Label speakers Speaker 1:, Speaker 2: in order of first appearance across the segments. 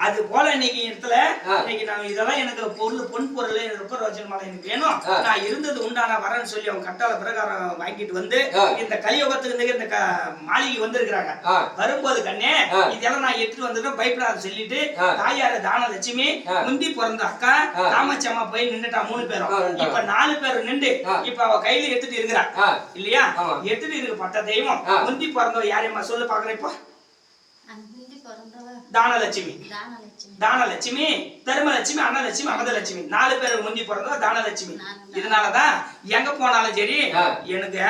Speaker 1: அது போல இன்னைக்கு இடத்துல இன்னைக்கு நான் இதெல்லாம் எனக்கு பொன் பொருள் ருக்கரோஜன் மாலை எனக்கு வேணும், நான் இருந்தது உண்டான வரேன்னு சொல்லி அவங்க கட்டாள பிரகாரம் வாங்கிட்டு வந்து இந்த கலியுகத்துக்கு இந்த மாளிகை வந்திருக்கிறாங்க. வரும்போது கண்ணே இதெல்லாம் நான் எடுத்துட்டு வந்துட்டு பயப்படாத சொல்லிட்டு தாயாரு தானலட்சுமி முந்தி பிறந்த அக்கா காமாட்சி அம்மா போய் நின்னுட்டா 3 பேரும். இப்ப 4 பேர் நின்று இப்ப அவ கையில எடுத்துட்டு இருக்கிறா இல்லையா? எடுத்துட்டு இருக்க பட்ட தெய்வம் முந்தி பிறந்தவ யாரையம்மா சொல்லு பாக்குறேன். இப்போ தானலட்சுமி, தானலட்சுமி, தர்மலட்சுமி, அன்னலட்சுமி, அமதலட்சுமி 4 பேருக்கு முந்தி பிறந்தவ தானலட்சுமி. இதனாலதான் எங்க போனாலும் சரி எனக்கு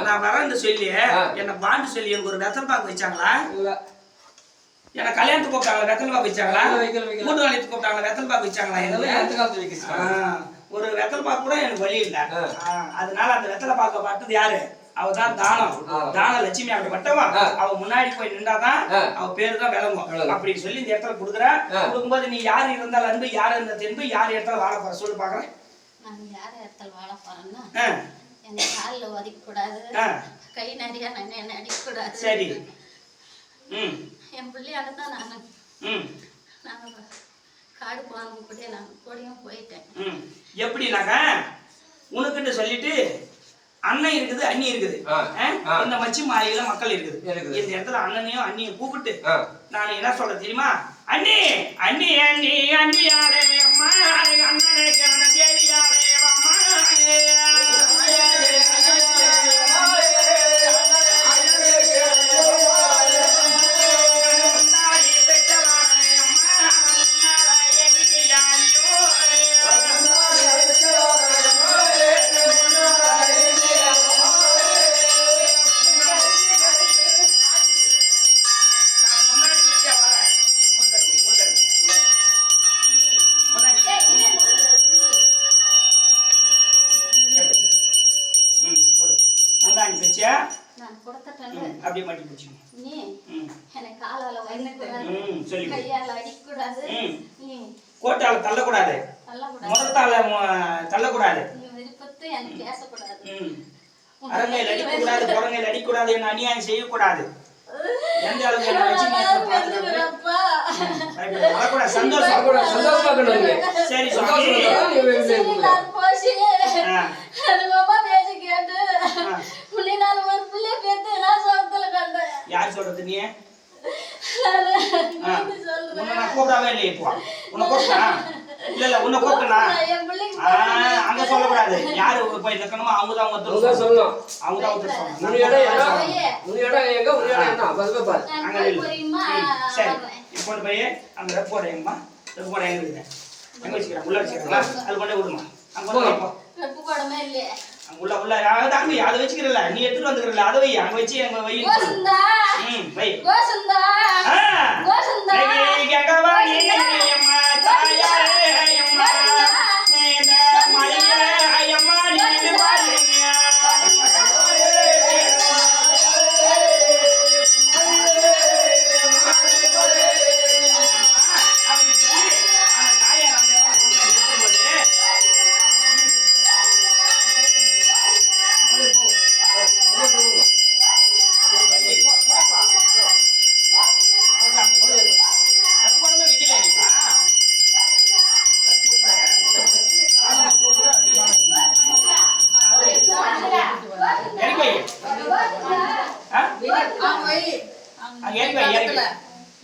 Speaker 1: நான் வரேன்னு சொல்லி என்ன பாண்டு சொல்லி எனக்கு ஒரு வெத்தல் பாக்கு வச்சாங்களா? எனக்கு கல்யாணத்துக்கு கூப்பிட்டாங்களா? வெத்தல் பாக்கு வச்சாங்களா? மூட்டு வாணியத்துக்கு கூப்பிட்டாங்களா? வெத்தல் பாக்கு வச்சாங்களா? ஒரு வெத்தல் பாக்கு கூட எனக்கு வழி இல்லை. அதனால அந்த வெத்தலை பாக்க பார்த்தது யாரு? அவதான் தானம், தானலட்சுமி. அப்படிப்பட்டவா அவ முன்னாடி போய் நின்றாதான் அவ பேரு தான் விளங்கும் அப்படின்னு சொல்லி இந்த இடத்துல கொடுக்குற. கொடுக்கும்போது நீ யாரு இருந்தாலும் அன்பு, யாரு இருந்த தென்பு, யார் இடத்துல வாழ போற சொல்லு பாக்குறேன்.
Speaker 2: நான் யார் இடத்துல வாழ போறேன்னா என்ன கால்ல ஒதிக்க கூடாது, கை நிறைய என்ன அடிக்க கூடாது.
Speaker 1: சரி.
Speaker 2: என் பிள்ளையால தான் நான் காடு போனவங்க கூட நான் கூடயும் போயிட்டேன்.
Speaker 1: எப்படினாக்கா உனக்குன்னு சொல்லிட்டு அண்ணன் இருக்குது, அண்ணி இருக்குது, இந்த மச்சி மாலையில மக்கள் இருக்குது. இந்த இடத்துல அண்ணனையும் அண்ணியும் கூப்பிட்டு நான் என்ன சொல்ற தெரியுமா? அண்ணி அண்ணி அண்ணி அண்ணியாரே அம்மா அண்ணனுக்கு தேவியாரே அம்மா அப்படியே மாட்டி பிடிச்சிங்க.
Speaker 2: நீ எனக்கு காலால வைக்கக்கூடாது, கையால அடிக்கக்கூடாது,
Speaker 1: கோட்டால தள்ளக்கூடாது, முகத்தால தள்ளக்கூடாது,
Speaker 2: விருப்பத்தை எனக்கு பேசக்கூடாது,
Speaker 1: அரங்கையில் அடிக்கக்கூடாது, புறங்கையில் அடிக்கக்கூடாது, என்ன அநியாயம் செய்யக்கூடாது. எந்த அளவுக்கு என்ன வச்சு சந்தோஷம். சரி யார் சொல்றது? நீ நான் கூப்பிடாவே இல்லையே. இப்போ உன்னை கூப்பிட்டா இல்ல இல்ல உன்னை கூப்பிட்டா அங்க சொல்லக்கூடாது. யாரு போய் நிக்கணுமோ அவங்கதான் அவங்க சொல்லணும். அவங்கதான் ஒருத்தர் சரி. இப்போ போய் அந்த ரெப்போட எங்கம்மா ரெப்போட எங்க இருக்குது? எங்க வச்சுக்கிறேன்? உள்ள வச்சுக்கிறீங்களா? அது கொண்டே விடுமா? அங்க உள்ள உள்ள அங்க அதை வச்சுக்கிறல, நீ எடுத்துட்டு வந்துக்கிறல, அதை வை. அங்க வச்சு எங்க வை வை.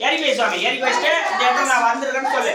Speaker 1: ஏறி சுவாமி ஏறி வச்சுட்டு இந்த இடத்துல நான் வந்திருக்கேன்னு சொல்லு.